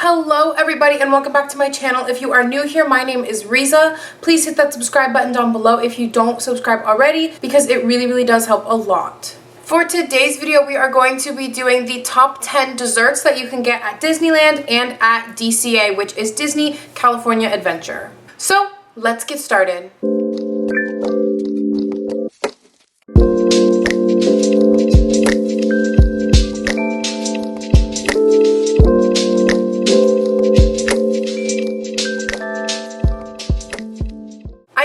Hello everybody and welcome back to my channel. If you are new here, my name is Riza. Please hit that subscribe button down below if you don't subscribe already, because it really does help a lot. For today's video, we are going to be doing the top 10 desserts that you can get at Disneyland and at DCA, which is Disney California Adventure. So let's get started.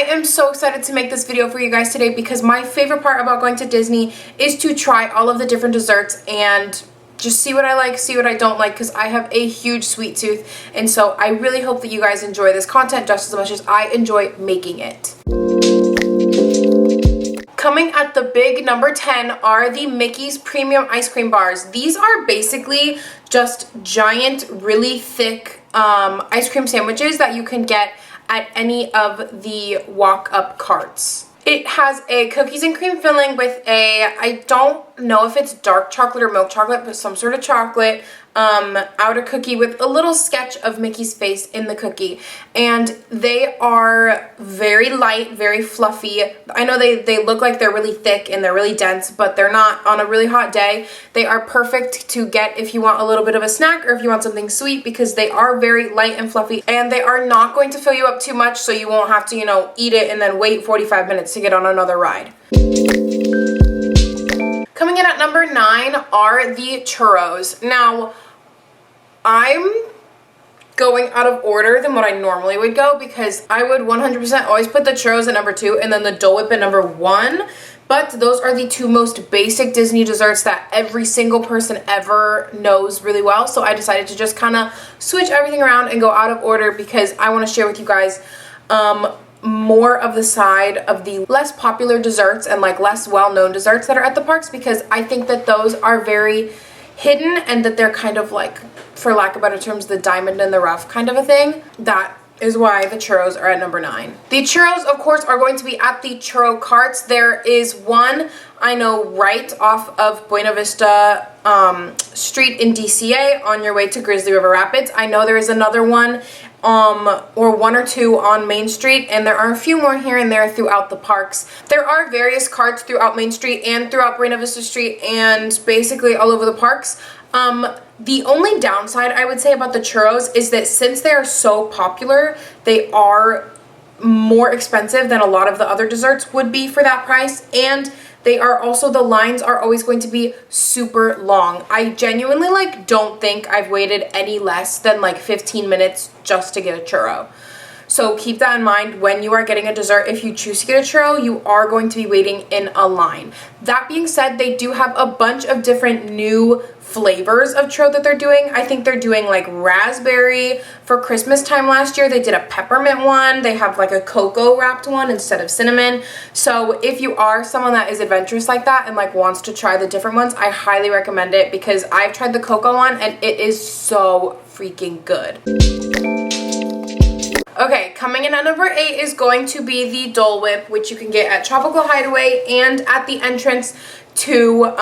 I'm so excited to make this video for you guys today because my favorite part about going to Disney is to try all of the different desserts and just see what I like, see what I don't like, because I have a huge sweet tooth, and so I really hope that you guys enjoy this content just as much as I enjoy making it. Coming at the big number 10 are the Mickey's Premium Ice Cream Bars. These are basically just giant, really thick ice cream sandwiches that you can get at any of the walk-up carts. It has a cookies and cream filling with I don't know if it's dark chocolate or milk chocolate, but some sort of chocolate, outer cookie with a little sketch of Mickey's face in the cookie. And they are very light, very fluffy. I know they look like they're really thick and they're really dense, but they're not. On a really hot day, they are perfect to get if you want a little bit of a snack or if you want something sweet, because they are very light and fluffy and they are not going to fill you up too much, so you won't have to, eat it and then wait 45 minutes to get on another ride. Coming in at number 9 are the churros. Now, I'm going out of order than what I normally would go, because I would 100% always put the churros at number 2 and then the Dole Whip at number 1. But those are the two most basic Disney desserts that every single person ever knows really well. So I decided to just kind of switch everything around and go out of order, because I want to share with you guys more of the side of the less popular desserts and less well-known desserts that are at the parks, because I think that those are very hidden and that they're kind of for lack of better terms, the diamond in the rough kind of a thing. That is why the churros are at number 9. The churros, of course, are going to be at the churro carts. There is one, I know, right off of Buena Vista Street in DCA on your way to Grizzly River Rapids. I know there is another one or one or two on Main Street, and there are a few more here and there throughout the parks. There are various carts throughout Main Street and throughout Buena Vista Street and basically all over the parks. The only downside I would say about the churros is that since they are so popular, they are more expensive than a lot of the other desserts would be for that price, and they are also, the lines are always going to be super long. I genuinely don't think I've waited any less than 15 minutes just to get a churro. So keep that in mind when you are getting a dessert. If you choose to get a churro, you are going to be waiting in a line. That being said, they do have a bunch of different new flavors of churro that they're doing. I think they're doing raspberry for Christmas time last year. They did a peppermint one. They have a cocoa wrapped one instead of cinnamon. So if you are someone that is adventurous like that and wants to try the different ones, I highly recommend it, because I've tried the cocoa one and it is so freaking good. Okay, coming in at number 8 is going to be the Dole Whip, which you can get at Tropical Hideaway and at the entrance to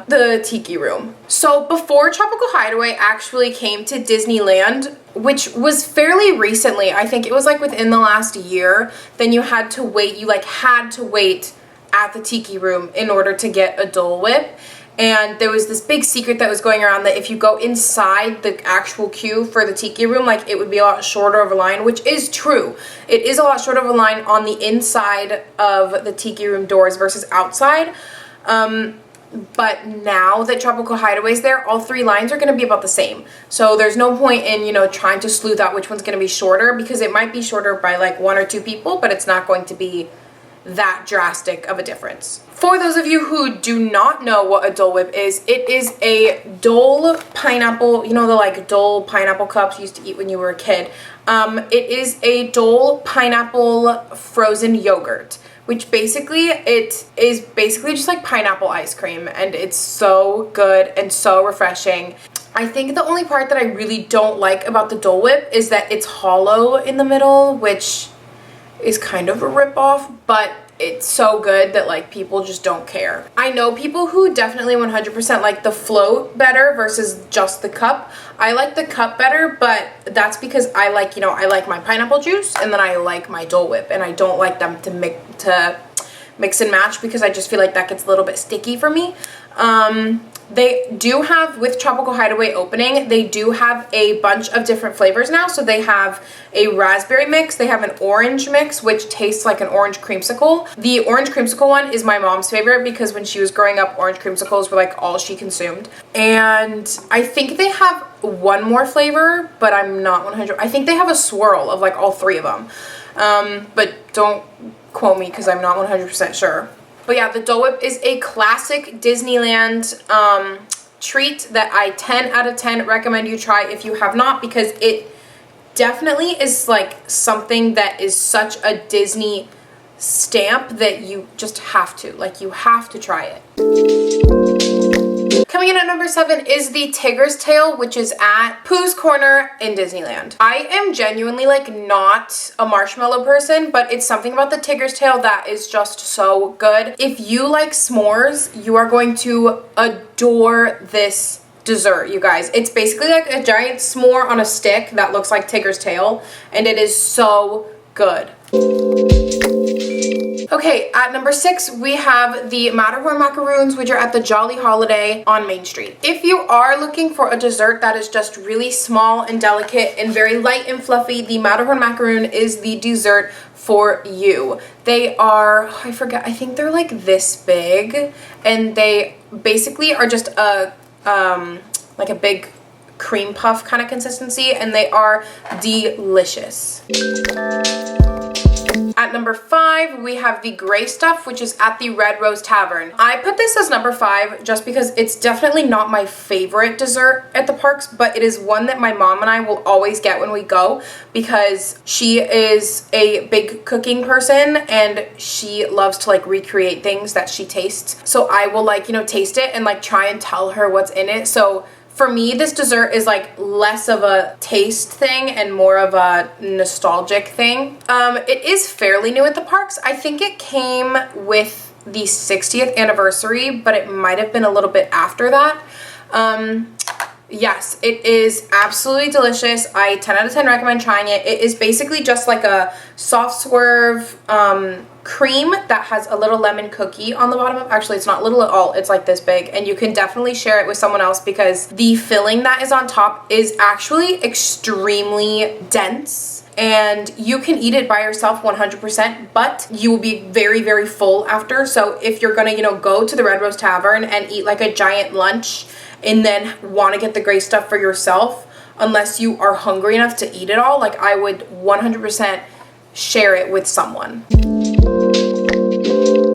the Tiki Room. So before Tropical Hideaway actually came to Disneyland, which was fairly recently, I think it was within the last year, then you had to wait, had to wait at the Tiki Room in order to get a Dole Whip. And there was this big secret that was going around that if you go inside the actual queue for the Tiki Room, it would be a lot shorter of a line, which is true. It is a lot shorter of a line on the inside of the Tiki Room doors versus outside. But now that Tropical Hideaway is there, all 3 lines are going to be about the same. So there's no point in, trying to sleuth out which one's going to be shorter, because it might be shorter by 1 or 2 people, but it's not going to be that drastic of a difference. For those of you who do not know what a Dole Whip is, it is a Dole pineapple, the Dole pineapple cups you used to eat when you were a kid. It is a Dole pineapple frozen yogurt, which basically it is basically just pineapple ice cream, and it's so good and so refreshing. I think the only part that I really don't like about the Dole Whip is that it's hollow in the middle, which is kind of a ripoff, but it's so good that like people just don't care. I know people who definitely 100% like the float better versus just the cup. I like the cup better, but that's because I like, you know, I like my pineapple juice and then I like my Dole Whip, and I don't like them to mix and match because I just feel like that gets a little bit sticky for me. They do have, with Tropical Hideaway opening, they do have a bunch of different flavors now. So they have a raspberry mix, they have an orange mix, which tastes like an orange creamsicle. The orange creamsicle one is my mom's favorite because when she was growing up, orange creamsicles were like all she consumed. And I think they have one more flavor, but I'm not 100. I think they have a swirl of like all three of them. But don't quote me because I'm not 100% sure. But yeah, the Dole Whip is a classic Disneyland treat that I 10 out of 10 recommend you try if you have not, because it definitely is like something that is such a Disney stamp that you just have to. Like, you have to try it. Coming in at number 7 is the Tigger's Tail, which is at Pooh's Corner in Disneyland. I am genuinely like not a marshmallow person, but it's something about the Tigger's Tail that is just so good. If you like s'mores, you are going to adore this dessert, you guys. It's basically like a giant s'more on a stick that looks like Tigger's tail, and it is so good. Okay, at number 6, we have the Matterhorn macaroons, which are at the Jolly Holiday on Main Street. If you are looking for a dessert that is just really small and delicate and very light and fluffy, the Matterhorn macaroon is the dessert for you. They are, I forget, I think they're like this big, and they basically are just a like a big cream puff kind of consistency, and they are delicious. At number 5, we have the Gray Stuff, which is at the Red Rose Tavern. I put this as number 5 just because it's definitely not my favorite dessert at the parks, but it is one that my mom and I will always get when we go because she is a big cooking person and she loves to like recreate things that she tastes. So I will like, you know, taste it and like try and tell her what's in it. So for me, this dessert is like less of a taste thing and more of a nostalgic thing. It is fairly new at the parks. I think it came with the 60th anniversary, but it might have been a little bit after that. Yes, it is absolutely delicious. I 10 out of 10 recommend trying it. It is basically just like a soft serve cream that has a little lemon cookie on the bottom of. Actually, it's not little at all. It's like this big, and you can definitely share it with someone else because the filling that is on top is actually extremely dense. And you can eat it by yourself 100%, but you will be very, very full after. So if you're gonna, you know, go to the Red Rose Tavern and eat like a giant lunch and then want to get the Gray Stuff for yourself, unless you are hungry enough to eat it all, like I would 100% share it with someone.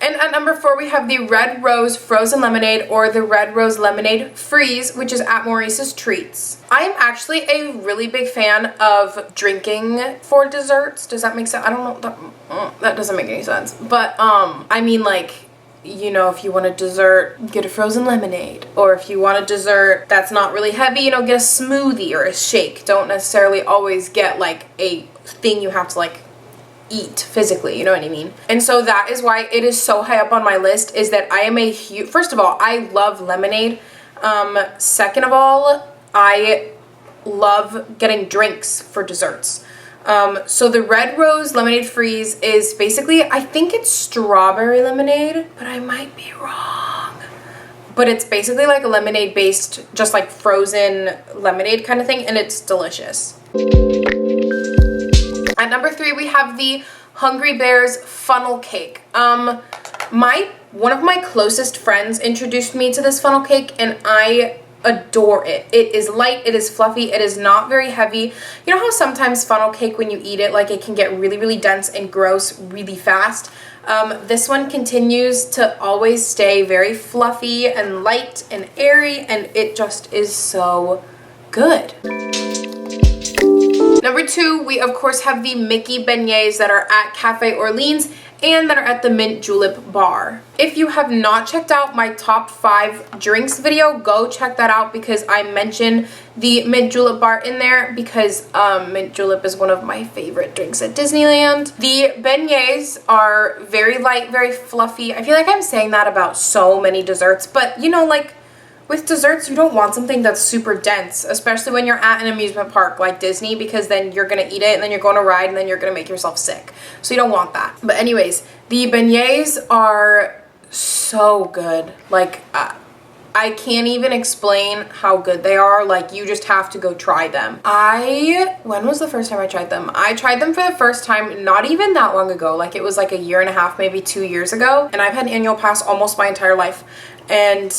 And at number 4, we have the Red Rose Frozen Lemonade, or the Red Rose Lemonade Freeze, which is at Maurice's Treats. I am actually a really big fan of drinking for desserts. Does that make sense? I don't know. That doesn't make any sense. But, I mean, like, you know, if you want a dessert, get a frozen lemonade. Or if you want a dessert that's not really heavy, you know, get a smoothie or a shake. Don't necessarily always get, like, a thing you have to, like, eat physically, you know what I mean? And so that is why it is so high up on my list, is that I am a huge, first of all, I love lemonade. Second of all, I love getting drinks for desserts. So the Red Rose Lemonade Freeze is basically, I think it's strawberry lemonade, but I might be wrong. But it's basically like a lemonade based, just like frozen lemonade kind of thing, and it's delicious. At number 3, we have the Hungry Bears funnel cake. One of my closest friends introduced me to this funnel cake, and I adore it. It is light, it is fluffy, it is not very heavy. You know how sometimes funnel cake, when you eat it, like it can get really, really dense and gross really fast? This one continues to always stay very fluffy and light and airy, and it just is so good. Number 2, we of course have the Mickey beignets that are at Cafe Orleans, and that are at the mint julep bar. If you have not checked out my top 5 drinks video, go check that out because I mentioned the mint julep bar in there because mint julep is one of my favorite drinks at Disneyland. The beignets are very light, very fluffy. I feel like I'm saying that about so many desserts, but you know, like with desserts, you don't want something that's super dense, especially when you're at an amusement park like Disney, because then you're gonna eat it and then you're going to ride and then you're gonna make yourself sick. So you don't want that. But anyways, the beignets are so good. Like, I can't even explain how good they are. Like, you just have to go try them. When was the first time I tried them? I tried them for the first time not even that long ago. Like, it was like a year and a half, maybe 2 years ago. And I've had an annual pass almost my entire life. And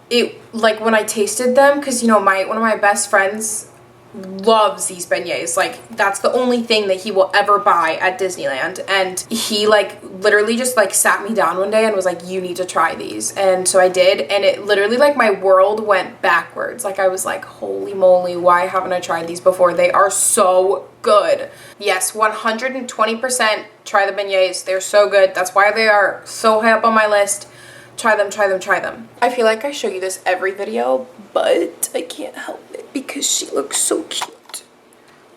it, like, when I tasted them, because you know, one of my best friends loves these beignets. Like, that's the only thing that he will ever buy at Disneyland, and he like literally just like sat me down one day and was like, you need to try these. And so I did, and it literally, like, my world went backwards. Like, I was like, holy moly, why haven't I tried these before? They are so good. Yes, 120% try the beignets. They're so good. That's why they are so high up on my list. Try them, try them, try them. I feel like I show you this every video, but I can't help it because she looks so cute.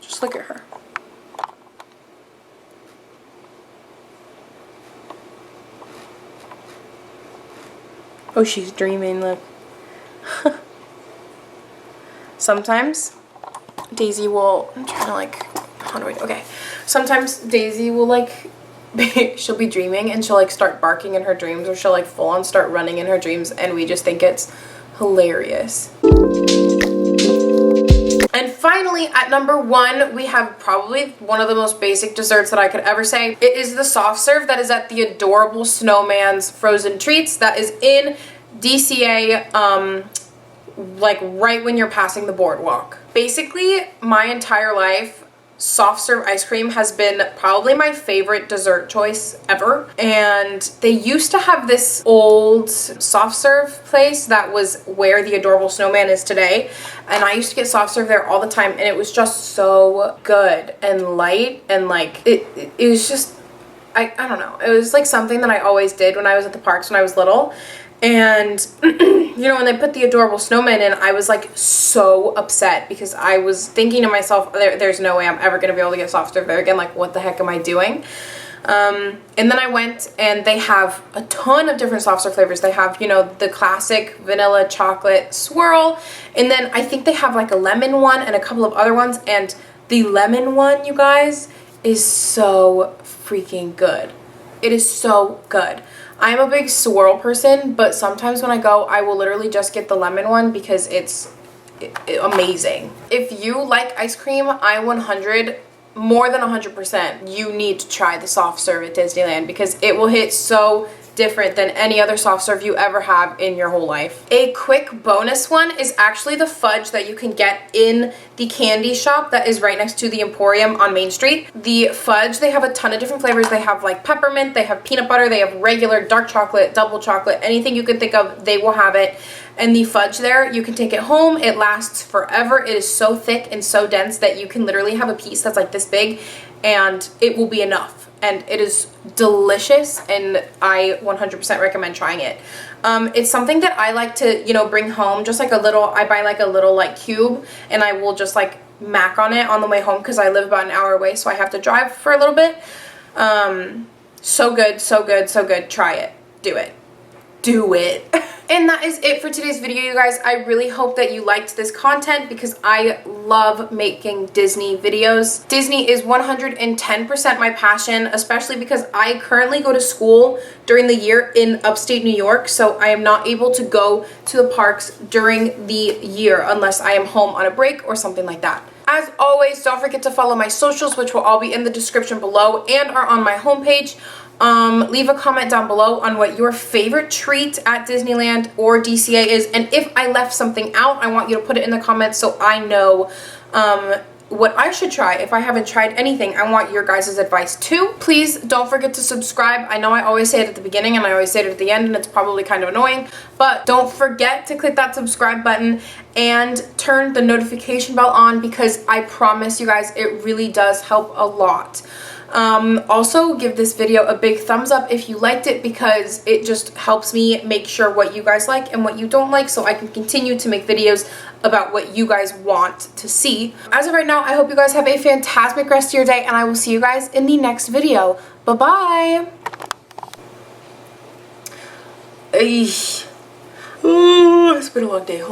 Just look at her. Oh, she's dreaming, look. Sometimes Daisy will, I'm trying to like, how do I, okay. Sometimes Daisy will like, she'll be dreaming and she'll like start barking in her dreams, or she'll like full on start running in her dreams, and we just think it's hilarious. And finally, at number 1, we have probably one of the most basic desserts that I could ever say. It is the soft serve that is at the Adorable Snowman's Frozen Treats that is in DCA, like right when you're passing the boardwalk. Basically, my entire life, soft serve ice cream has been probably my favorite dessert choice ever. And they used to have this old soft serve place that was where the Adorable Snowman is today, and I used to get soft serve there all the time, and it was just so good and light, and like it was just, I don't know, it was like something that I always did when I was at the parks when I was little. And you know, when they put the Adorable Snowman in, I was like so upset because I was thinking to myself, there's no way I'm ever going to be able to get soft serve there again. Like, what the heck am I doing? And then I went, and they have a ton of different soft serve flavors. They have, you know, the classic vanilla chocolate swirl, and then I think they have like a lemon one and a couple of other ones, and the lemon one, you guys, is so freaking good. It is so good. I'm a big swirl person, but sometimes when I go, I will literally just get the lemon one because it's amazing. If you like ice cream, more than 100%, you need to try the soft serve at Disneyland because it will hit so different than any other soft serve you ever have in your whole life. A quick bonus one is actually the fudge that you can get in the candy shop that is right next to the Emporium on Main Street. The fudge, they have a ton of different flavors. They have like peppermint, they have peanut butter, they have regular dark chocolate, double chocolate, anything you can think of, they will have it. And the fudge there, you can take it home. It lasts forever. It is so thick and so dense that you can literally have a piece that's like this big and it will be enough. And it is delicious, and I 100% recommend trying it. It's something that I like to, you know, bring home, just like a little, I buy like a little like cube, and I will just like mac on it on the way home because I live about an hour away, so I have to drive for a little bit. So good, so good, so good. Try it. Do it. Do it. And that is it for today's video, you guys. I really hope that you liked this content because I love making Disney videos. Disney is 110% my passion, especially because I currently go to school during the year in upstate New York, so I am not able to go to the parks during the year unless I am home on a break or something like that. As always, don't forget to follow my socials, which will all be in the description below and are on my homepage. Leave a comment down below on what your favorite treat at Disneyland or DCA is, and if I left something out, I want you to put it in the comments so I know what I should try. If I haven't tried anything, I want your guys' advice too. Please don't forget to subscribe. I know I always say it at the beginning and I always say it at the end, and it's probably kind of annoying, But don't forget to click that subscribe button and turn the notification bell on, because I promise you guys it really does help a lot. Also give this video a big thumbs up if you liked it, because it just helps me make sure what you guys like and what you don't like, so I can continue to make videos about what you guys want to see. As of right now, I hope you guys have a fantastic rest of your day, and I will see you guys in the next video. Bye-bye! Ooh, it's been a long day.